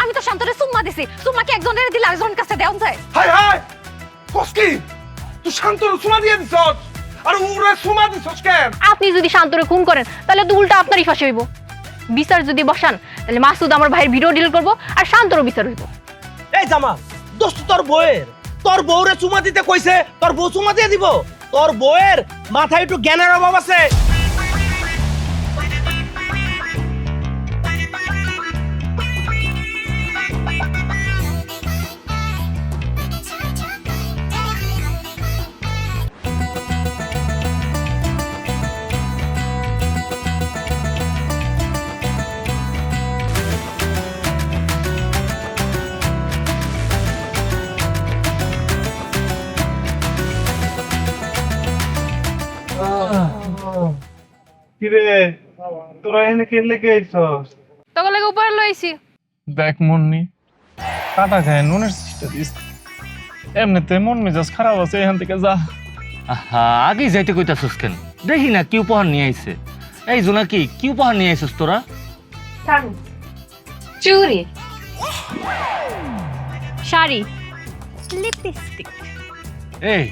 আমি তো শান্তরে সুম্মা দিছি, সুম্মা কি একজনের দিলে আরেকজনের কাছে দেওয়া যায়? হাই হাই কসকি তুই শান্তর সুমা দিয়ে দিছস আর ওরে সুমা দিছস কেন? আপনি যদি শান্তরে খুন করেন তাহলে তো উল্টা আপনারই ফাঁসি হইব। বিচার যদি বসান তাহলে মাসুদ আমার ভাইয়ের ভিডিও ডিল করব আর শান্তরও বিচার হইব। এই জামাল, দোস্ত তোর বউয়ের, তোর বউরে চুমা দিতে কইছে, তোর বউ চুমা দিয়ে দিব? তোর বউয়ের মাথায় একটু জ্ঞানের অভাব আছে। কিরে তোরা এনে কেলে গেছস? তখন লাগে উপরে লইছি। দেখ মুন্নি, কাটা খায় নুনের সিস্টা দিস। এমনিতে মন মেজাজ খারাপ আছে, এখান থেকে যা। আহা, আগেই যাইতে কইতাছস কেন? দেখি না কি উপহার নিয়ে আইছে। এই জোনাকি, কি উপহার নিয়ে আইছস তোরা? চুরি, শাড়ি, লিপস্টিক। এই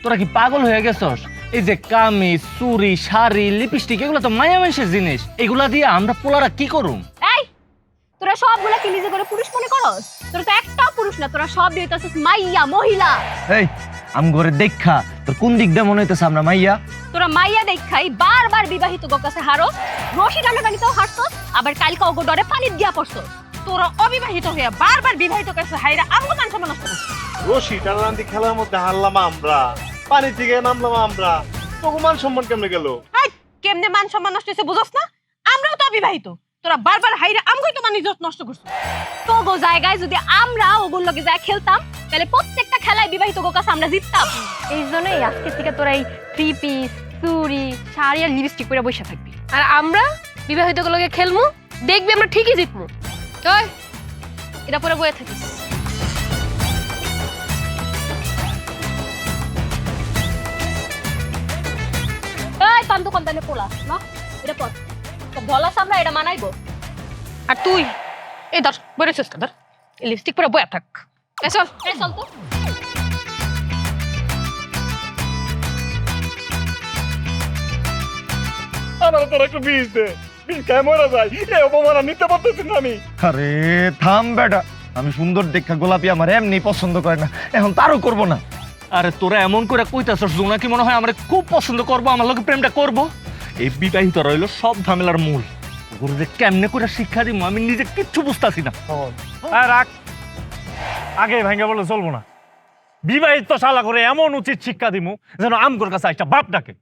তোরা কি পাগল হয়ে গেছস? এই যে কামিজ, চুরি, শাড়ি, লিপস্টিক, এগুলো তো মায়া মানুষের জিনিস। এগুলা দিয়ে আমরা পোলারা কি করুম? এই তোরা সবগুলা কি নিজে করে পুরুষ মনে করস? তোরা তো একটাও পুরুষ না, তোরা সব হইতাছিস মাইয়া, মহিলা। এই আম ঘরে দেখা তোর কোন দিক দিয়ে মনে হইতেছে আমরা মাইয়া? তোরা মাইয়া দেখাই বারবার বিবাহিত গো কাছে হারস, রশি টানাটানিতেও হারছস, আবার কালকে ওগো ডরে পানি দিয়া পড়ছস। তোরা অবিবাহিত হইয়া বারবার বিবাহিত কাছে হাইরা আমগো মান সম্মান নষ্ট করছিস। রশি টানারান্দি খেলার মধ্যে হারলাম আমরা, পানি থেকে নামলাম আমরা, তোকে মান সম্মান কেমনে গেল? এই কেমনে মান সম্মান নষ্ট হইছে বুঝছস না? আমরাও তো অবিবাহিত, তোরা বারবার হাইরা আমগোই তো মান ইজ্জত নষ্ট করছিস। তোগো জায়গায় যদি আমরা ওগুর লগে যায় খেলতাম তাহলে প্রত্যেকটা খেলায় বিবাহিত গো কাছে আমরা জিততাম। এই জন্যই আজকে থেকে তোরা এই থ্রি পিস, চুরি, শাড়ি আর লিপস্টিক পরে বসে থাকবি, আর আমরা বিবাহিত গো লগে খেলমু, দেখবি আমরা ঠিকই জিতমু। তুই এটা পরে বসে থাকিস। এই পান্তু কোম্পানি পোলা না, এটা পর ধলা সামরা এটা মানাইবো। আর তুই এই ধর বেরোছিস ধর, এই লিপস্টিক পরে বয়া থাক। চল চল তো। আমার তোর একটু বিষ দে, বিষ খায় মরা যায়, এই অপমান নিতে পারতেছি না আমি। আরে থাম বেটা, আমি সুন্দর দেখা গোলাপি আমার এমনি পছন্দ করে না, এখন তারও করব না। আরে তোরা এমন করে কইতাছস জোনাকি মনে হয় আমরা খুব পছন্দ করবো, আমার লগে প্রেমটা করবো। এই বিবাহিত রইল সব ঝামেলার মূল। ওগুলো যে কেমনে করে শিক্ষা দিব আমি নিজে কিচ্ছু বুঝতাছি না। রাখ, আগে ভাঙ্গা বলে চলবো না। বিবাহিত শালা করে এমন উচিত শিক্ষা দিমু যেন আমগোর কাছে একটা বাপ ডাকে।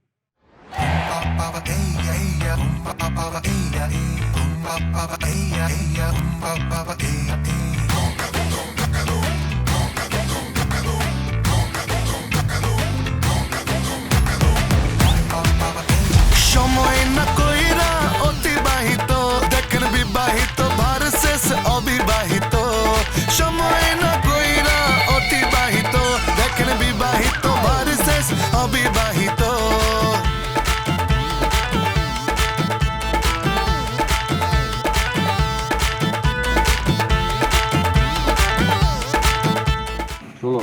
সময় না কইরা অতিবাহিত, দেখেন বিবাহিত ভার্সেস অবিবাহিত। সময় না কইরা অতিবাহিত, দেখেন বিবাহিত ভার্সেস অবিবাহিত। ষোলো,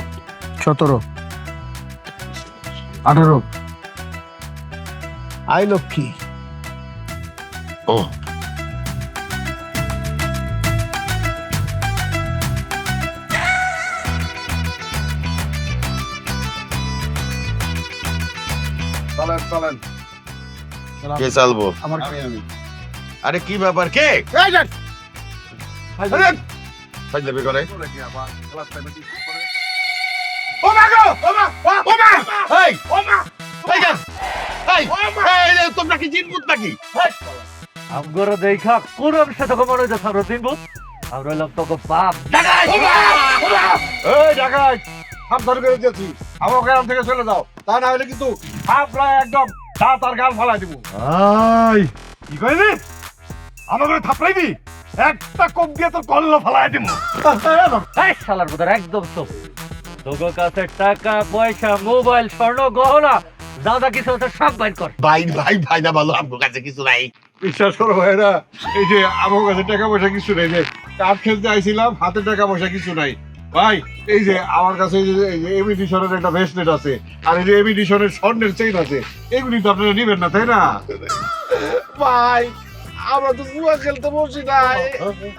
17, 18। আই লক্ষ্মী। ও চলেন চলেন। কে চালবো? আমার আমি। আরে কি ব্যাপার, কে এই যান। ফাইজলামি করে? ও মা গো, ও মা, ও মা, এই ও মা, এই যান, এই এই তোমরা কি জিনভূত নাকি? আমগোর দেখা কোন সাথে মনে হইতেছে আমরা দিনবো, আমরা হইলাম তোকে বাপ। এই ডাকাত, সাবধান করে দিয়েছি, আমার গ্রাম থেকে চলে যাও, তা না হলে কিন্তু আপনার একদম দাঁত আর গাল ফালাই দিব। আই কি কইবি? আমাকে থাপড়াইবি? একটা কোপ দিয়ে তোর কল্লো ফালাই দিমু। এই শালার বুদার একদম তো। তোর কাছে টাকা পয়সা, মোবাইল, স্বর্ণ, গহনা যা যা কিছু আছে সব বাইর কর। ভাই ভাই ভাই না, ভালো আমার কাছে কিছু নাই। বিশ্বাস করো ভাইরা, এই যে আমার কাছে টাকা পয়সা কিছু নেই, যে কাঠ খেলতে আইছিলাম, হাতে টাকা পয়সা কিছু নাই ভাই। এই যে আমার কাছে এই যে এমিটিশনের একটা ব্রেসলেট আছে, আর এই যে এমিটিশনের স্বর্ণের চেইন আছে, এগুলি তো আপনারা নিবেন না, তাই না? ভাই আমরা তো জুয়া খেলতে বসি নাই,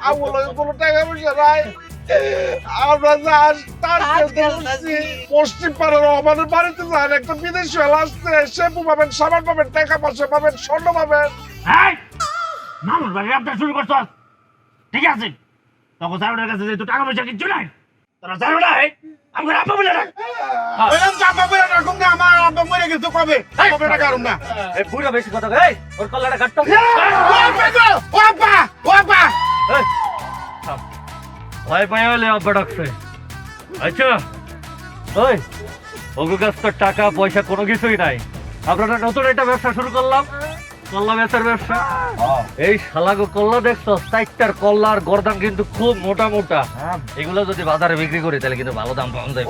আমার লগে কোনো টাকা পয়সা নাই, আমরা তার খেলতে বসছি। পশ্চিম পাড়ার রহমানের বাড়িতে যান, একটা বিদেশি হল আসছে, শ্যাম্পু পাবেন, সাবান পাবেন, টাকা পয়সা পাবেন, স্বর্ণ পাবেন। মামুর বাড়ি আপনার শুরু করছ, ঠিক আছে? তখন সাহেবের কাছে যেহেতু টাকা পয়সা কিচ্ছু নাই, তোরা সাহেব নাই আমার আব্বা বলে রাখ। আমার আব্বা মরে গেছে কবে, কবে টাকা আরুম না। এই পুরো বেশি কথা, এই ওর কল্লাটা কাটতো। ভয় পাই হলে আব্বা ডাকছে। আচ্ছা ওই ওগুর কাছ তো টাকা পয়সা কোনো কিছুই নাই, আপনারা নতুন একটা ব্যবসা শুরু করলাম, কল্লা বেচার ব্যবসা। এই শালাগো কল্লা দেখছো, সাইটটার কল্লার গরদাম কিন্তু খুব মোটা মোটা। এগুলো যদি বাজারে বিক্রি করি তাহলে কিন্তু ভালো দাম পাওয়া যায়।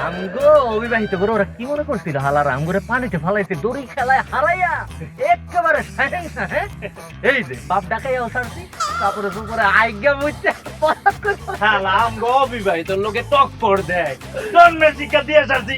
আমগো অবিবাহিত করে ওরা কি মনে করছিল, হালার আমগরে পানিতে ফালাইছে দড়ি খেলায় হারাইয়া একেবারে সাহেংসা। হ্যাঁ এই যে বাপ ডাকাইয়াও ছাড়ছি, তারপরে দুপুরে আজ্ঞা বইতে আমগো অবিবাহিত লোকে টক্কর দেয়, জন্মের শিক্ষা দিয়ে ছাড়ছি।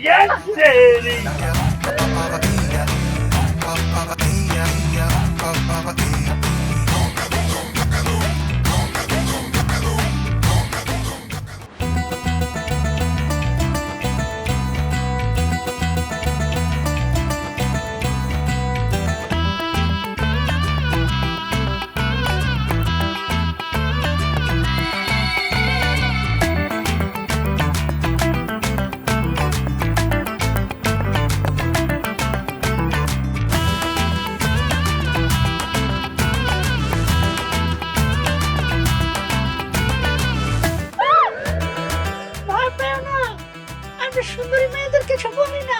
সুন্দরী মেয়েদের কিছু বলি না,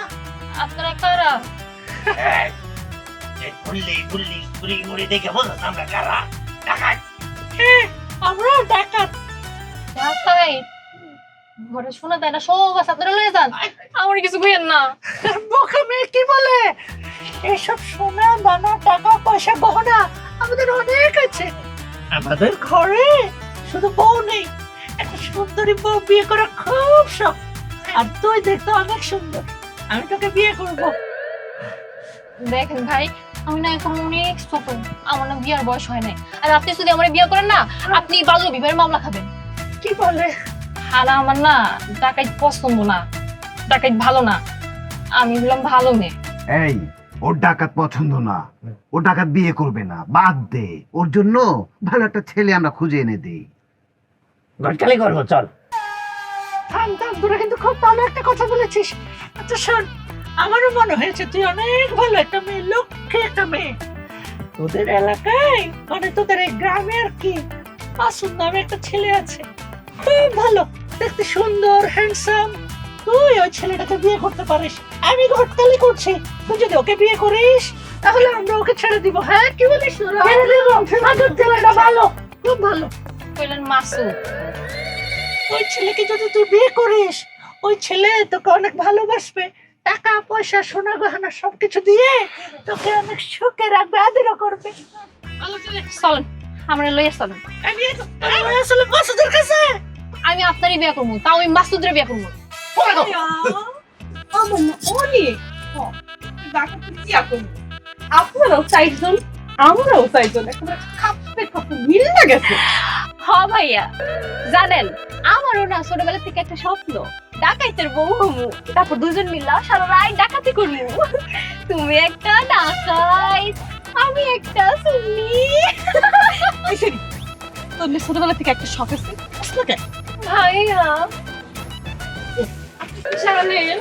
আপনারা কারা? আমরাও ডাকাত। ঘরে শোনা দেয় না, সব আছে, আপনারা লয়ে যান, আমার কিছু কইেন না। বোকা মেয়ে কি বলে, এসব সোনা দানা টাকা পয়সা গহনা আমাদের অনেক আছে। আমাদের ঘরে শুধু বউ নেই, একটা সুন্দরী বউ বিয়ে করা খুব শখ। আর তুই দেখতে অনেক সুন্দর, আমি তোকে বিয়ে করব। দেখেন ভাই, আমি না এখন অনেক ছোট, আমার না বিয়ার বয়স হয় নাই। আর আপনি যদি আমার বিয়ে করেন না, আপনি বাল্য বিবাহের মামলা খাবেন। কি বলে? আর আমার না ডাকাইত পছন্দ না, ডাকাইত ভালো না। আমি বললাম ভালো মেয়ে। এই ওর ডাকাত পছন্দ না, ও ডাকাত বিয়ে করবে না, বাদ দে। ওর জন্য ভালো একটা ছেলে আমরা খুঁজে এনে দেই। গটকালি করবো, চল। থাম থাম, তোরা কিন্তু খুব ভালো একটা কথা বলেছিস। আচ্ছা শোন, আমারও মনে হয়েছে তুই অনেক ভালো একটা মেয়ে, লক্ষ্মী একটা মেয়ে। তোদের এলাকায় মানে তোদের এই গ্রামে আর কি মাসুদ নামে একটা ছেলে আছে, খুব ভালো দেখতে, সুন্দর হ্যান্ডসাম। তুই ওই ছেলেটাকে বিয়ে করতে পারিস। আমি ঘটকালি করছি, তুই যদি ওকে বিয়ে করিস তাহলে আমরা ওকে ছেড়ে দিব। হ্যাঁ কি বলিস? ছেড়ে দিব। মাসুদ ছেলেটা ভালো, খুব ভালো। কইলেন মাসুদ? ওই ছেলেকে যদি তুই বিয়ে করিস, ওই ছেলে তোকে অনেক ভালোবাসবে, টাকা পয়সা সোনা গহনা সবকিছু দিয়ে তোকে অনেক সুখে রাখবে, আদরও করবে। চলেন, আমরা লইয়া চলেন। আমি আসলে মাসুদের কাছে আমি আপনারই বিয়ে করবো, তাও আমি মাসুদের বিয়ে করবো। আপনারাও চাইছেন, আমরাও চাইছেন, একেবারে খাপে খাপে মিল না গেছে। হ ভাইয়া, জানেন আমারও না ছোটবেলা থেকে একটা স্বপ্ন, ডাকাইতের বউ হমু, তারপর দুজন মিলা সারা রাত ডাকাতি করবো। তুমি একটা ডাকাইত, আমি একটা সুন্নি। তোর ছোটবেলা থেকে একটা শখ আছে, ভাইয়া জানেন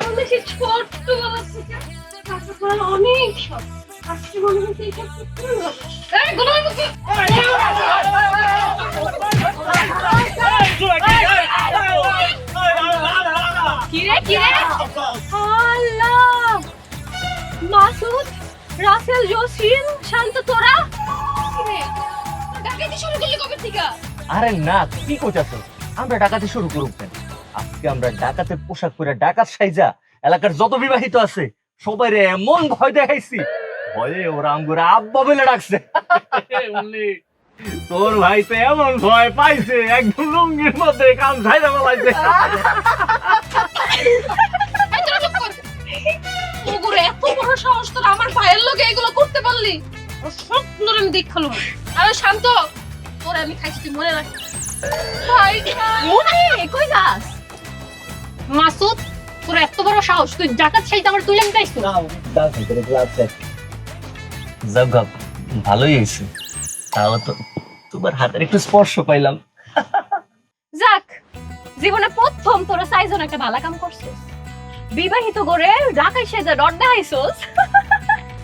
আমি সেই ছোটবেলা থেকে অনেক শখ। আজকে মনে হচ্ছে এটা সত্যি হবে। এই গোলাম মুখী, কিরে কিরে, আল্লাহ মাসুদ রাত রাসেল, জসিম, শান্ত, তোরা ডাকাতি শুরু করলি কবে থেকে? আরে না, কি কইতাছ? আমরা ডাকাতি শুরু করব কেন? আজকে আমরা ডাকাতের পোশাক পরে ডাকাত সাইজা এলাকার যত বিবাহিত আছে সবাইরে এমন ভয় দেখাইছি, ভয়ে ওরা আমগুরা আব্বা বলে ডাকছে। তোর ভাই তো এমন ভয় পাইছে, একদম লুঙ্গির মধ্যে কাম ছাইরা বলাইছে। ওগুলো এত বড় সাহস তোর আমার ভাইয়ের লোকে এগুলো করতে পারলি? সব তোর আমি দেখালো। আরে শান্ত, তোর আমি খাইছি, তুই মনে রাখ। ভাই মুনি কই যাস? মাসুদ, তোর এত বড় সাহস, তুই ডাকাত সাইতে আমার তুই লেন গাইছ না? জগব ভালোই হয়েছে, তাও তো তোমার হাতের একটু স্পর্শ পাইলাম। যাক, জীবনে প্রথম তোরা সাইজন একটা ভালো কাম করছিস। বিবাহিত করে ঢাকায় সেজে রড দেখাইছস।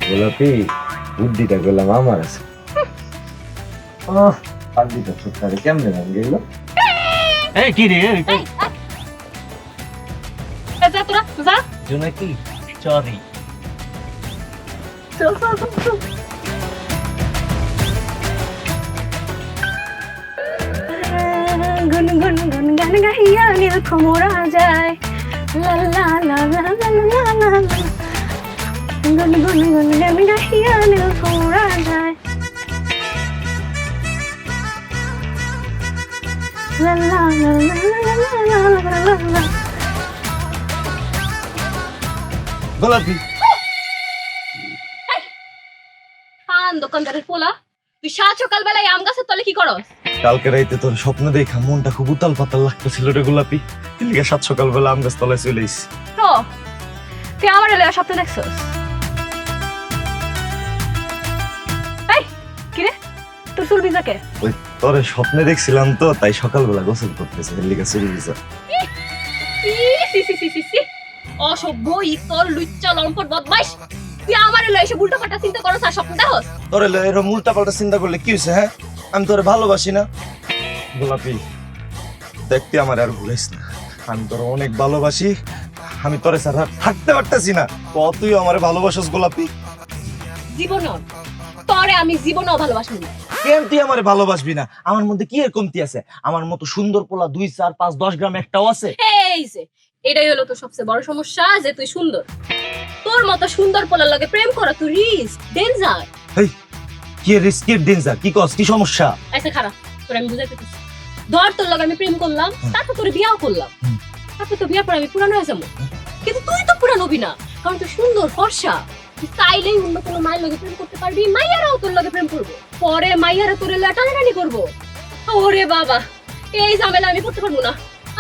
গোলাপি বুদ্ধিটা করলাম আমার আছে। পান্ডিটা সত্তারে কেমনে নাম গেল? এই কি রে, যা তোরা যা। জোনাকি সরি। চল চল চল চল। গুন গুন গুন গান গাইয়া নীল খমরা যায়, লা লা লা লা লা লা লা লা। গুন গুন গুন গান গাইয়া নীল খমরা যায়, লা লা লা লা লা লা লা লা লা। গোলাপি পান দোকানদারের পোলা, তুই সাত সকাল বেলায় আম গাছের তলে কি করস? কালকে রাইতে তোর স্বপ্ন দেখা মনটা খুব উতাল পাতাল লাগতেছিল রে গোলাপি। এলিগে সাত সকালবেলা আম গাছ তলায় চলে এসেছি। তো তুই আমার এলাকা স্বপ্ন দেখছস? এই কিরে, তোর চুল ভিজা কে? ওই তোরে স্বপ্নে দেখছিলাম তো, তাই সকালবেলা গোসল করতেছে, এলিগে চলে গেছে। সি সি সি সি সি, অসভ্য ইতর লুচ্চা লম্পট বদমাইশ, তুই আমার এলাকা এসে উল্টা পাল্টা চিন্তা করস আর স্বপ্ন দেখস? তোরে এরকম উল্টা পাল্টা চিন্তা করলে কি হয়েছে? হ্যাঁ, আমি তোরে ভালোবাসি না গোলাপি, দেখতে আমার আর ভুলিস না। আমি তোর অনেক ভালোবাসি, আমি তোরে ছাড়া থাকতে পারতেছি না। তুই আমারে ভালোবাসিস গোলাপি? জীবনও তরে আমি জীবনও ভালোবাসি না। কেন তুই আমারে ভালোবাসবি না? আমার মধ্যে কি এর কমতি আছে? আমার মতো সুন্দর পোলা 2, 4, 5, 10 গ্রাম একটাও আছে? এই যে এটাই হলো তোর সবচেয়ে বড় সমস্যা, যে তুই সুন্দর। তোর মতো সুন্দর পোলার লগে প্রেম করা তুই রিস্ক, ডেঞ্জার। এই কি রিস্কের ডেঞ্জার? কি কস? কি সমস্যা? আচ্ছা খারাপ, তোর আমি বুঝাইতে চাচ্ছি। ধর তোর লগে আমি প্রেম করলাম, তারপর তোর বিয়াও করলাম, তারপর তো বিয়ার পর আমি পুরানো হয়ে যাবো। কিন্তু তুই তো পুরানো হবি না, কারণ তুই সুন্দর ফর্সা। তুই চাইলেই অন্য কোনো মায়ের লগে প্রেম করতে পারবি, মাইয়ারাও তোর লগে প্রেম করবো, পরে মাইয়ারা তোর টানাটানি করবো। ওরে বাবা, এই ঝামেলা আমি করতে পারবো না,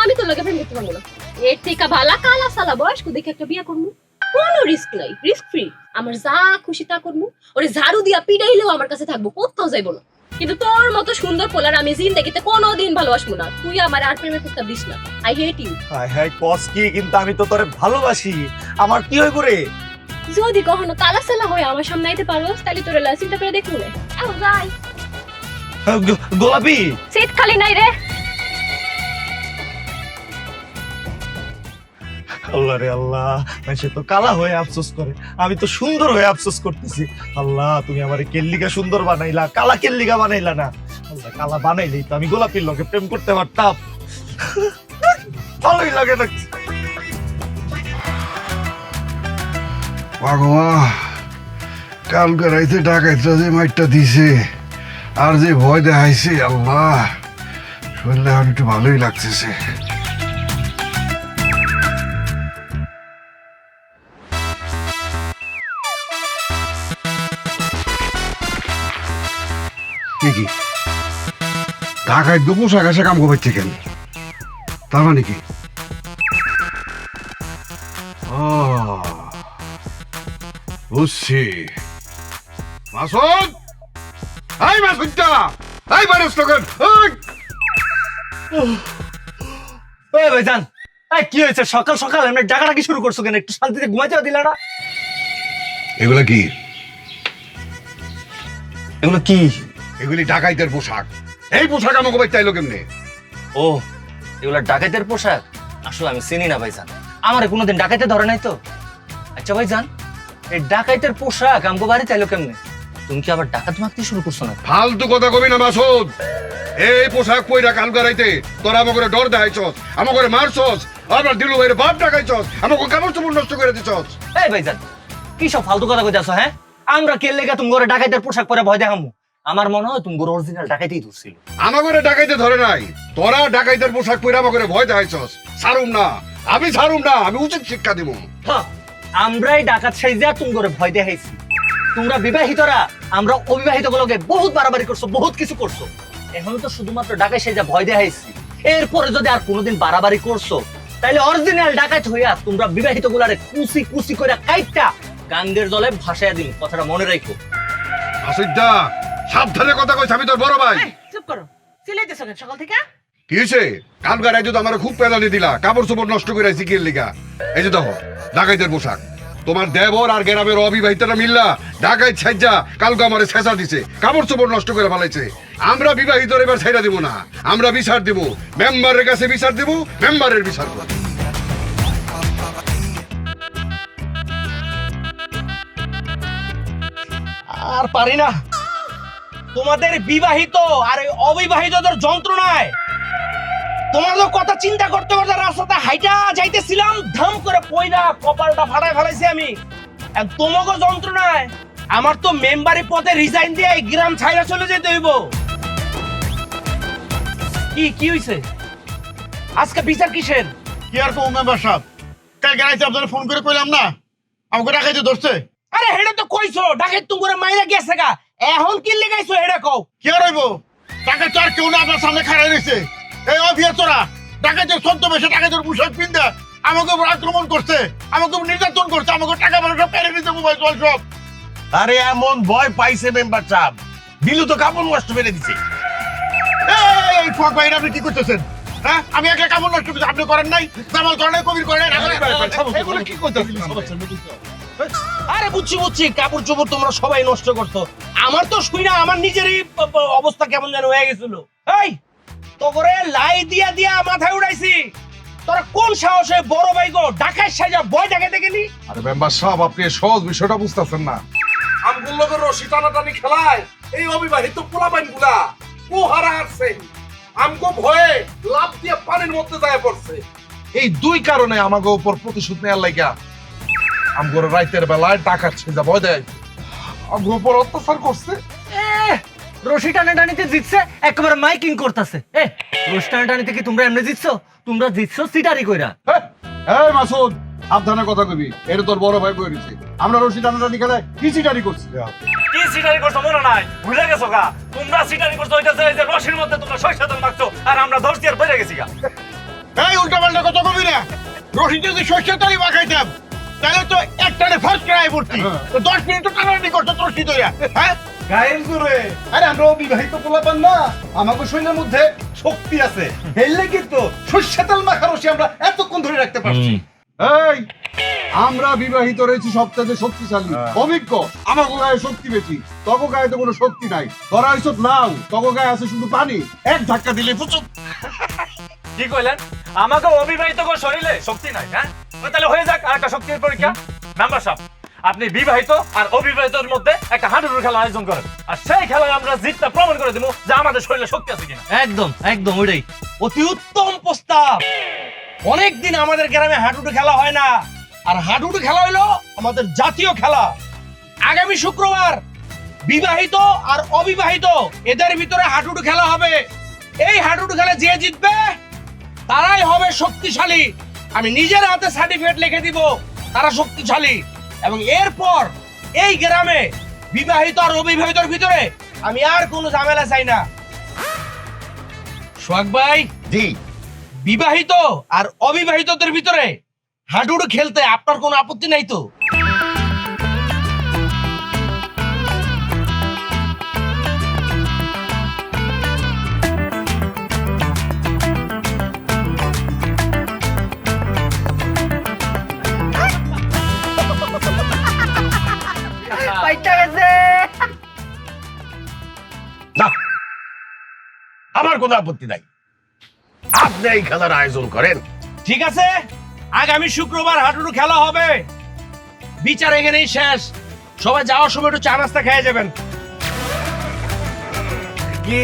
আমি তোর লগে প্রেম করতে পারবো না। এর থেকে ভালা কালা সালা বয়স্ক দেখে একটা বিয়া করবো, কোনো রিস্ক নাই, রিস্ক ফ্রি। আমার যা খুশি তা করবো, ওরে ঝাড়ু দিয়া পিটাইলেও আমার কাছে থাকবো, কোথাও যাইবো না। কিন্তু তোর মতো সুন্দর পোলার আমি জিন্দেগিতে কোনোদিন ভালোবাসবো না। তুই আমার আর প্রেমের প্রস্তাব দিস না, আই হেট ইউ। হায় হায়, কস কি? কিন্তু আমি তো তোরে ভালোবাসি, আমার কি হইব রে? যদি কখনো কালা সালা হয়ে আমার সামনে আইতে পারোস, তাহলে তোর চিন্তা করে দেখবো না। যাই গোলাপি, সিট খালি নাই রে। আল্লাহ রে আল্লাহ, সে তো কালা হয়ে আফসোস করে, আমি তো সুন্দর হয়ে আফসোস করতেছি। আল্লাহ, তুমি আমারে কেল্লিগা সুন্দর বানাইলা, কালা কেল্লিগা বানাইলা না। আল্লাহ, কালা বানাইলেই তো আমি গোলাপির লগে প্রেম করতে পারতাম। ভালোই লাগে না। বাবা, কালকে রাইতে ডাকাইতরা যে মাইটটা দিছে আর যে ভয় দেখাইছে, আল্লাহ, শরীরটা এখন একটু ভালোই লাগতেছে। কি ঢাকায় দু পোশাক আসে কাম করছে কেন? তার মানে কি? বুঝছি। মাসুদ, এই মাসুদটা, এই বারস লোকের, ওই ভাইজান, এই কি হয়েছে? সকাল সকাল এমনি ডাকাডাকি শুরু করছো কেন? একটু শান্তিতে ঘুমাইতেও দিলা না? এগুলা কি? এগুলো কি? এগুলি ডাকাইতের পোশাক। এই পোশাক আমাকে ভাই চাইলো কেমনে? ও, এগুলা ডাকাইতের পোশাক? আসলে আমি চিনি না ভাইজান, আমারে কোনোদিন ডাকাইতে ধরে নাই তো। আচ্ছা ভাইজান, এই ডাকাইতের পোশাক আমগো বাড়িতে আইলো কেমনে? তুমি কি আবার ডাকাত মারতে শুরু করছো না? ফালতু কথা কবি না মাসুদ। এই পোশাক পইরা কাল গারাইতে তোরা আমাকে ডর দেখাইছস, আমাকে মারছস, আবার দিলু ভাইয়ের বাপ ডাকাইছস, আমাকে কাপড় চোপড় নষ্ট করে দিছস। এই ভাইজান, কি সব ফালতু কথা কইতাছো? হ্যাঁ, আমরা কে লেগা তুমি ঘরে ডাকাইতের পোশাক পরে ভয় দেখামু? আমার মনে হয় তুমি ঘরে অরিজিনাল ডাকাইতেই ধরছিল। আমাকে ডাকাইতে ধরে নাই, তোরা ডাকাইতের পোশাক পইরা আমাকে ভয় দেখাইছস। ছাড়ুম না, আমি ছাড়ুম না, আমি উচিত শিক্ষা দিব। হ্যাঁ, আমরাই ডাকাত সাইজা তুমি ঘরে ভয় দেখাইছি। তোমরা বিবাহিতরা আমরা অবিবাহিত গুলোকে বহুত বাড়াবাড়ি করছো, বহুত কিছু করছো। এখন তো শুধুমাত্র ডাকাই সাইজা ভয় দেখাইছি। এরপরে যদি আর কোনোদিন বাড়াবাড়ি করছো তাইলে অরিজিনাল ডাকাত হইয়া তোমরা বিবাহিত গুলারে কুচি কুচি করে কাইটটা গাঙ্গের জলে ভাসাইয়া দিন। কথাটা মনে রাখো। মাসুদা, সাবধানে কথা কইছ, আমি তোর বড় ভাই। চুপ করো, চিল্লাইতেছ কেন সকাল থেকে? কি হয়েছে? কাল গারাইতে তো আমার খুব পেদানি দিলা, কাপড় চোপড় নষ্ট করে আইছি কির লিগা। এই যে দেখো ডাকাইতের পোশাক, তোমার দেবর আর গ্রামের অবিবাহিতরা মিল্লা ঢাকায় ছাইজা কালকে আমারে ছেঁচা দিছে, কাপড় চোপড় নষ্ট করে ফেলাইছে। আমরা বিবাহিত এবার ছাইড়া দিব না, আমরা বিচার দিব, মেম্বারের কাছে বিচার দিব, মেম্বারের বিচার করব। আর পারি না তোমাদের বিবাহিত আর এই অবিবাহিতদের যন্ত্রণায়। তোমাদের কথা চিন্তা করতে করতে রাস্তাতে হাইটা যাইতেছিলাম, ধাম করে পয়দা কপালটা ফাটায় ফেলাইছি আমি। আর তোমাকে যন্ত্রণায় আমার তো মেম্বারি পদে রিজাইন দিয়ে এই গ্রাম ছাইরা চলে যেতে হইব। কি হইছে আজকে? বিচার কিসের? কি আর কম মেম্বার সাহেব, কাল গাড়াইতে আপনারা ফোন করে কইলাম না আমাকে ডাকাইতে ধরছে। আরে হেডা তো কইছো ডাকে তুমি করে মাইরা গেছে গা, এখন কি লাগাইছো হেডা কও? কি আর হইব, ডাকাত তো আর কেউ না আপনার সামনে খাড়াই রয়েছে। এই অভিয়াতরা ডাকাতের ছদ্মবেশে ডাকাতের পোশাক পিন্দা আমাকে উপর আক্রমণ করছে, আমাকে উপর নির্যাতন করছে, আমাকে টাকা পয়সা সব কেড়ে নিতে, মোবাইল টোবাইল সব। আরে এমন ভয় পাইছে মেম্বার সাহেব, দিলু তো কাপড় নষ্ট করে দিছে। এই ফুয়াক ভাই, আপনি কি করতেছেন? হ্যাঁ, আমি একটা কাপড় নষ্ট করছি, আপনি করেন নাই, জামাল করেন নাই, কবির করেন নাই, এগুলো কি করতেছেন? আরে বুঝছি কাপড় চোপড় তোমরা সবাই নষ্ট করছো। আমার তো শুই না, আমার নিজেরই অবস্থা কেমন যেন হয়ে গেছিল। এই তো করে লাই দিয়া দিয়া মাথায় উড়াইছি। তোরা কোন সাহসে বড় ভাই গো ঢাকায় সাজা ভয় দেখাতে গেলি? আরে মেম্বার সাহেব, আপনি সহজ বিষয়টা বুঝতেছেন না। আমগুলোকে রশি টানাটানি খেলায় এই অবিবাহিত পোলাপাইন গুলা ও হারা আসছে, আমগো ভয়ে লাভ দিয়ে পানির মধ্যে যায় পড়ছে। এই দুই কারণে আমাকে উপর প্রতিশোধ নেওয়ার লাগা আমগোর রাইতের বেলায় ডাকাত ছেজা ভয় দেয়, আমগো উপর অত্যাচার করছে। রশি টানাটানিতে জিতছে, একেবারে মাইকিং করতেছে। রশি টানাটানিতে কি তোমরা এমনি জিতছো? তোমরা জিতছো সিটারি কইরা। এই মাসুদ, সাবধানে কথা কবি, এটা তোর বড় ভাই কই দিছে। আমরা রশি টানাটানি খেলায় কি সিটারি করছি? কি সিটারি করছো মনে নাই? ভুলে গেছো গা? তোমরা সিটারি করছো ওইটাছে যে রশির মধ্যে তোমরা সরিষা তেল মাখছো আর আমরা দোষ দিয়ে বেড়ে গেছি গা। এই উল্টা পাল্টা কথা কবি না, রশি যদি শস্য তালি মাখাইতাম তাহলে তো একটানে ফার্স্ট ক্রাই ভর্তি, তো 10 মিনিট তো টানাটানি করতো রশি ধইরা। হ্যাঁ গায়েন করে আরে আমরা বিবাহিত পোলাপান না, আমাকে শরীরের মধ্যে শক্তি আছে, হেললে কিন্তু সরষে তেল মাখা রশি আমরা এতক্ষণ ধরে রাখতে পারছি। এই আমরা বিবাহিত রয়েছি সবচেয়ে শক্তিশালী, অভিজ্ঞ, আমাকে গায়ে শক্তি বেশি, তগো গায়ে তো কোনো শক্তি নাই। তোরা এইসব নাও, তগো গায়ে আছে শুধু পানি, এক ধাক্কা দিলে ফুচুক। কি কইলেন? আমাকে অবিবাহিত গো শরীরে শক্তি নাই? হ্যাঁ, তাহলে হয়ে যাক আরেকটা শক্তির পরীক্ষা। মেম্বার সাহেব, আপনি বিবাহিত আর অবিবাহিতর মধ্যে একটা হাডুডুর খেলা আয়োজন করেন, আর সেই খেলায় আমরা জিতটা প্রমাণ করে দিব যে আমাদের শরীরে শক্তি আছে কিনা। একদম একদম ওইটাই অতি উত্তম প্রস্তাব। অনেকদিন আমাদের গ্রামে হাডুডু খেলা হয় না, আর হাডুডু খেলা হইলো আমাদের জাতীয় খেলা। আগামী শুক্রবার বিবাহিত আর অবিবাহিত এদের ভিতরে হাডুডু খেলা হবে। এই হাডুডু খেলা যে জিতবে তারাই হবে শক্তিশালী। আমি নিজের হাতে সার্টিফিকেট লিখে দিব তারা শক্তিশালী। এবং এরপর এই গ্রামে বিবাহিত আর অবিবাহিতর ভিতরে আমি আর কোনো ঝামেলা চাই না। সোহাগ ভাই, জি, বিবাহিত আর অবিবাহিতদের ভিতরে হাডুডু খেলতে আপনার কোনো আপত্তি নাই তো? আমার কোনো আপত্তি নাই, আপনি এই খেলার আয়োজন করেন। ঠিক আছে, আগামী শুক্রবার হাডুডু খেলা হবে। বিচার এখানেই শেষ। সবাই যাওয়ার সময় একটু চা নাস্তা খেয়ে যাবেন। কি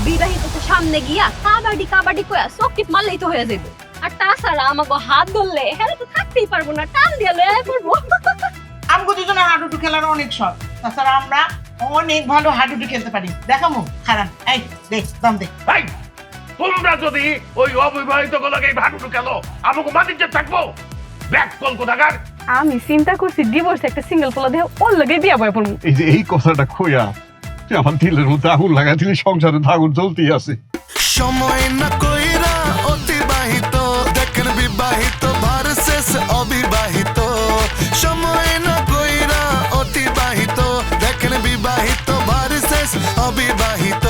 বিবাহিত তো সামনে গিয়া কাবাডি কাবাডি কয়া চকিট মারলেই তো হয়ে যাইব। আর তাছাড়া আমাকে হাত ধরলে হ্যাঁ তো থাকতেই পারবো না, টান দিয়ে লয়ে পড়বো। আমগো দুজনে হাডুডু খেলার অনেক শখ, তাছাড়া আমরা অনেক ভালো হাডুডু খেলতে পারি। দেখামু খারাপ, এই দেখ দাম দেখ। ভাই তোমরা যদি ওই অবিবাহিত গুলোকে ভাটুটু খেলো আমাকে মাটির যে থাকবো ব্যাক কল কোথাকার। আমি চিন্তা করছি ডিভোর্স একটা সিঙ্গেল পোলা দেহ ওর লগে বিয়া বয় পড়বো। এই যে এই কথাটা কইয়া তুই আমার দিলের মধ্যে আগুন লাগাই দিলি, সংসারে তো আগুন জ্বলতেই আছে। সময় না কইরা অতিবাহিত দেখেন বিবাহিত ভার্সেস অবিবাহিত। সময় না কইরা অতিবাহিত দেখেন বিবাহিত ভার্সেস অবিবাহিত।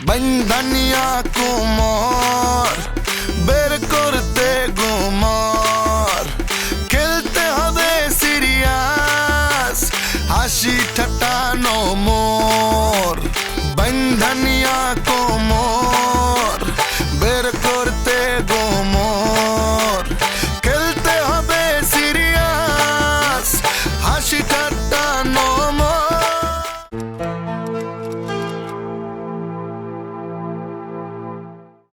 বন্ধনিয়া কুমার বের করতে গুমার, খেলতে হবে সিরিয়াস, হাসি ঠাট্টা নো মোর। বন্ধনিয়া কুমার